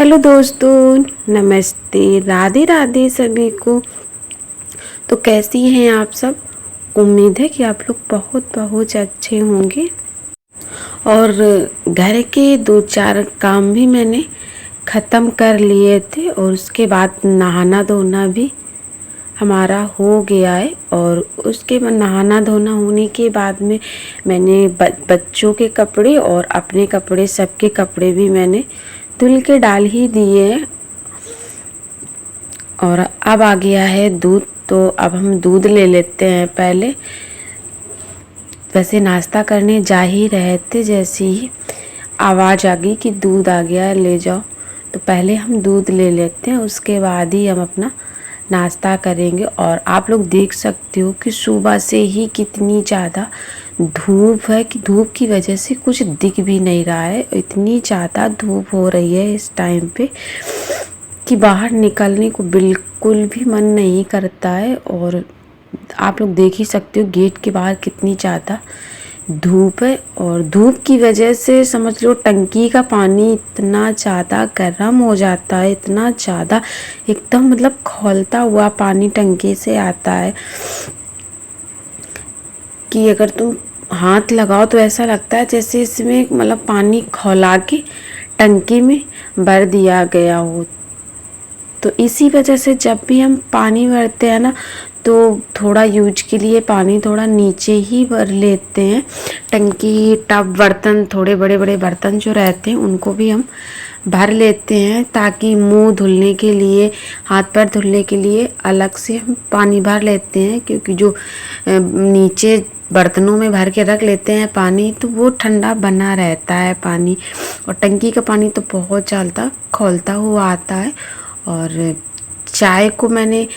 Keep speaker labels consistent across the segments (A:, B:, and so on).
A: Hello दोस्तों, नमस्ते, राधे राधे सभी को। तो कैसी हैं आप सब। उम्मीद है कि आप लोग बहुत बहुत अच्छे होंगे। और घर के 2-4 काम भी मैंने ख़त्म कर लिए थे और उसके बाद नहाना धोना भी हमारा हो गया है। और उसके बाद नहाना धोना होने के बाद में मैंने बच्चों के कपड़े और अपने कपड़े, सबके कपड़े भी मैंने धुल के डाल ही दिए हैं। और अब आ गया है दूध, तो अब हम दूध ले लेते हैं। पहले वैसे नाश्ता करने जा ही रहे थे, जैसे ही आवाज़ आ गई कि दूध आ गया ले जाओ, तो पहले हम दूध ले लेते हैं, उसके बाद ही हम अपना नाश्ता करेंगे। और आप लोग देख सकते हो कि सुबह से ही कितनी ज़्यादा धूप है कि धूप की वजह से कुछ दिख भी नहीं रहा है। इतनी ज़्यादा धूप हो रही है इस टाइम पे कि बाहर निकलने को बिल्कुल भी मन नहीं करता है। और आप लोग देख ही सकते हो गेट के बाहर कितनी ज़्यादा धूप है। और धूप की वजह से समझ लो टंकी का पानी इतना ज़्यादा गर्म हो जाता है, इतना ज़्यादा एकदम मतलब खौलता हुआ पानी टंकी से आता है कि अगर तुम हाथ लगाओ तो ऐसा लगता है जैसे इसमें मतलब पानी खौला के टंकी में भर दिया गया हो। तो इसी वजह से जब भी हम पानी भरते हैं ना, तो थोड़ा यूज के लिए पानी थोड़ा नीचे ही भर लेते हैं। टंकी, टब, बर्तन, थोड़े बड़े बड़े बर्तन जो रहते हैं उनको भी हम भर लेते हैं, ताकि मुंह धुलने के लिए, हाथ पैर धुलने के लिए अलग से हम पानी भर लेते हैं। क्योंकि जो नीचे बर्तनों में भर के रख लेते हैं पानी, तो वो ठंडा बना रहता है पानी। और टंकी का पानी तो बहुत ज़्यादा खौलता हुआ आता है। और चाय को मैंने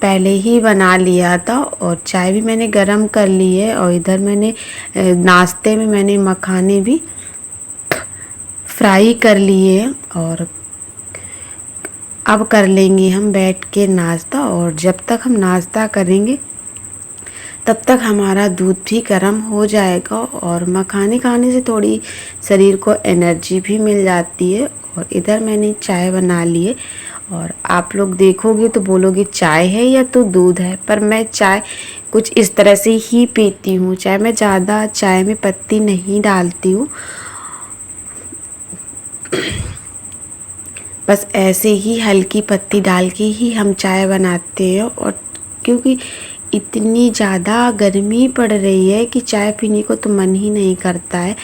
A: पहले ही बना लिया था और चाय भी मैंने गरम कर ली है। और इधर मैंने नाश्ते में मैंने मखाने भी फ्राई कर लिए हैं। और अब कर लेंगे हम बैठ के नाश्ता। और जब तक हम नाश्ता करेंगे तब तक हमारा दूध भी गर्म हो जाएगा। और मखाने खाने से थोड़ी शरीर को एनर्जी भी मिल जाती है। और इधर मैंने चाय बना ली है। और आप लोग देखोगे तो बोलोगे चाय है या तो दूध है, पर मैं चाय कुछ इस तरह से ही पीती हूँ। चाय में ज़्यादा चाय में पत्ती नहीं डालती हूँ, बस ऐसे ही हल्की पत्ती डाल के ही हम चाय बनाते हैं। और क्योंकि इतनी ज़्यादा गर्मी पड़ रही है कि चाय पीने को तो मन ही नहीं करता है।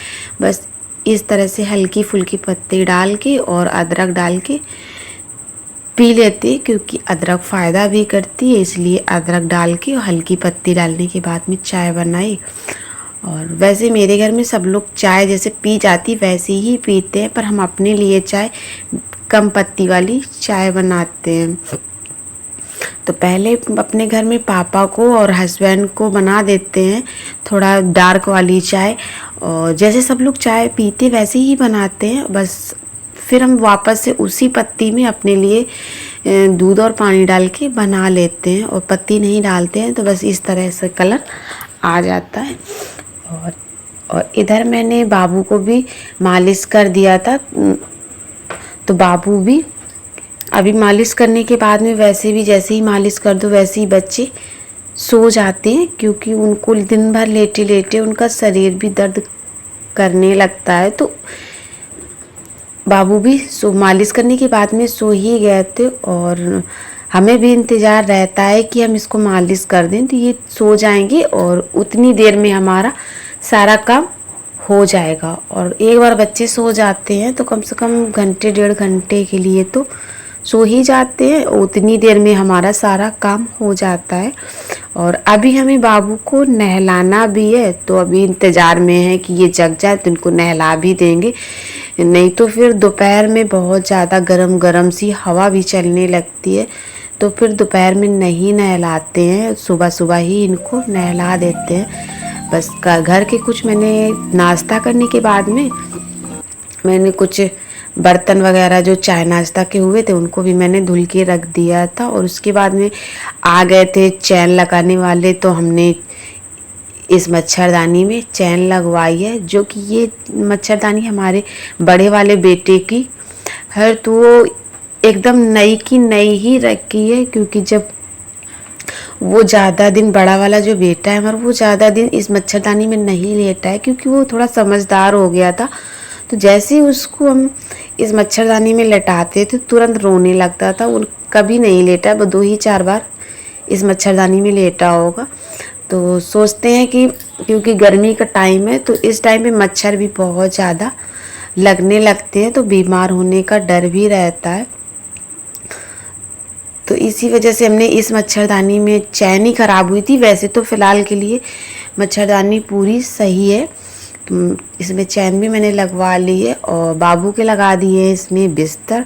A: बस इस तरह से हल्की फुल्की पत्ती डाल के और अदरक डाल के पी लेते हैं, क्योंकि अदरक फ़ायदा भी करती है, इसलिए अदरक डाल के और हल्की पत्ती डालने के बाद में चाय बनाई। और वैसे मेरे घर में सब लोग चाय जैसे पी जाती वैसे ही पीते हैं, पर हम अपने लिए चाय कम पत्ती वाली चाय बनाते हैं। तो पहले अपने घर में पापा को और हस्बैंड को बना देते हैं थोड़ा डार्क वाली चाय, और जैसे सब लोग चाय पीते वैसे ही बनाते हैं। बस फिर हम वापस से उसी पत्ती में अपने लिए दूध और पानी डाल के बना लेते हैं, और पत्ती नहीं डालते हैं, तो बस इस तरह से कलर आ जाता है। और इधर मैंने बाबू को भी मालिश कर दिया था, तो बाबू भी अभी मालिश करने के बाद में वैसे भी जैसे ही मालिश कर दो वैसे ही बच्चे सो जाते हैं, क्योंकि उनको दिन भर लेटे लेटे उनका शरीर भी दर्द करने लगता है। तो बाबू भी मालिश करने के बाद में सो ही गए थे। और हमें भी इंतज़ार रहता है कि हम इसको मालिश कर दें तो ये सो जाएंगे, और उतनी देर में हमारा सारा काम हो जाएगा। और एक बार बच्चे सो जाते हैं तो कम से कम घंटे 1.5 घंटे के लिए तो सो ही जाते हैं, उतनी देर में हमारा सारा काम हो जाता है। और अभी हमें बाबू को नहलाना भी है, तो अभी इंतज़ार में है कि ये जग जाए तो इनको नहला भी देंगे। नहीं तो फिर दोपहर में बहुत ज़्यादा गरम गरम सी हवा भी चलने लगती है, तो फिर दोपहर में नहीं नहलाते हैं, सुबह सुबह ही इनको नहला देते हैं। बस घर के कुछ मैंने नाश्ता करने के बाद में मैंने कुछ बर्तन वगैरह जो चाय नाश्ता के हुए थे उनको भी मैंने धुल के रख दिया था। और उसके बाद में आ गए थे चैन लगाने वाले, तो हमने इस मच्छरदानी में चैन लगवाई है, जो कि ये मच्छरदानी हमारे बड़े वाले बेटे की है तो वो एकदम नई की नई ही रखी है, क्योंकि जब वो ज़्यादा दिन, बड़ा वाला जो बेटा है हमारा, वो ज़्यादा दिन इस मच्छरदानी में नहीं लेटा है, क्योंकि वो थोड़ा समझदार हो गया था। तो जैसे ही उसको हम इस मच्छरदानी में लेटाते थे तुरंत रोने लगता था। उन कभी नहीं लेटा, वो 2 ही 4 बार इस मच्छरदानी में लेटा होगा। तो सोचते हैं कि क्योंकि गर्मी का टाइम है तो इस टाइम पे मच्छर भी बहुत ज़्यादा लगने लगते हैं, तो बीमार होने का डर भी रहता है। तो इसी वजह से हमने इस मच्छरदानी में, चैन ही ख़राब हुई थी। वैसे तो फ़िलहाल के लिए मच्छरदानी पूरी सही है, तो इसमें चैन भी मैंने लगवा ली है और बाबू के लगा दिए हैं इसमें बिस्तर।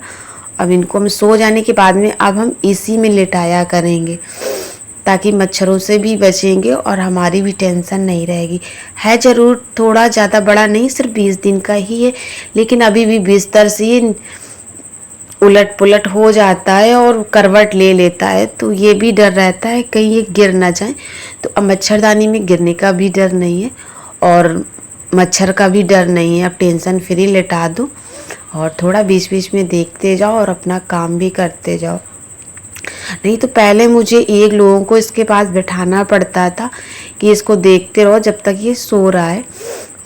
A: अब इनको हम सो जाने के बाद में अब हम इसी में लेटाया करेंगे, ताकि मच्छरों से भी बचेंगे और हमारी भी टेंशन नहीं रहेगी। है ज़रूर थोड़ा ज़्यादा बड़ा नहीं, सिर्फ 20 दिन का ही है, लेकिन अभी भी बिस्तर से उलट पुलट हो जाता है और करवट ले लेता है, तो ये भी डर रहता है कहीं ये गिर ना जाए। तो अब मच्छरदानी में गिरने का भी डर नहीं है और मच्छर का भी डर नहीं है। अब टेंशन फ्री लेटा दो और थोड़ा बीच बीच में देखते जाओ और अपना काम भी करते जाओ। नहीं तो पहले मुझे एक लोगों को इसके पास बिठाना पड़ता था कि इसको देखते रहो जब तक ये सो रहा है।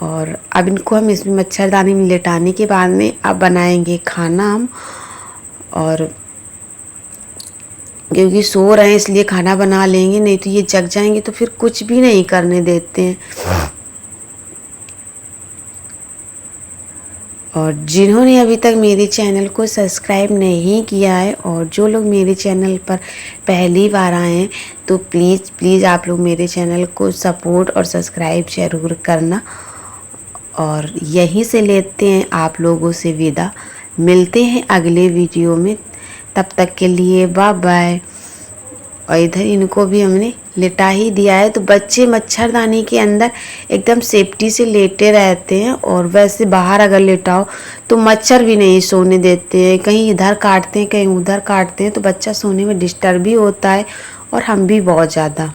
A: और अब इनको हम इसमें मच्छरदानी में लेटाने के बाद में अब बनाएंगे खाना हम। और क्योंकि सो रहे हैं इसलिए खाना बना लेंगे, नहीं तो ये जग जाएंगे तो फिर कुछ भी नहीं करने देते हैं। और जिन्होंने अभी तक मेरे चैनल को सब्सक्राइब नहीं किया है और जो लोग मेरे चैनल पर पहली बार आए हैं तो प्लीज़ आप लोग मेरे चैनल को सपोर्ट और सब्सक्राइब ज़रूर करना। और यहीं से लेते हैं आप लोगों से विदा, मिलते हैं अगले वीडियो में। तब तक के लिए बाय बाय। और इधर इनको भी हमने लेटा ही दिया है, तो बच्चे मच्छरदानी के अंदर एकदम सेफ्टी से लेटे रहते हैं। और वैसे बाहर अगर लेटाओ तो मच्छर भी नहीं सोने देते हैं, कहीं इधर काटते हैं कहीं उधर काटते हैं, तो बच्चा सोने में डिस्टर्ब भी होता है और हम भी बहुत ज़्यादा।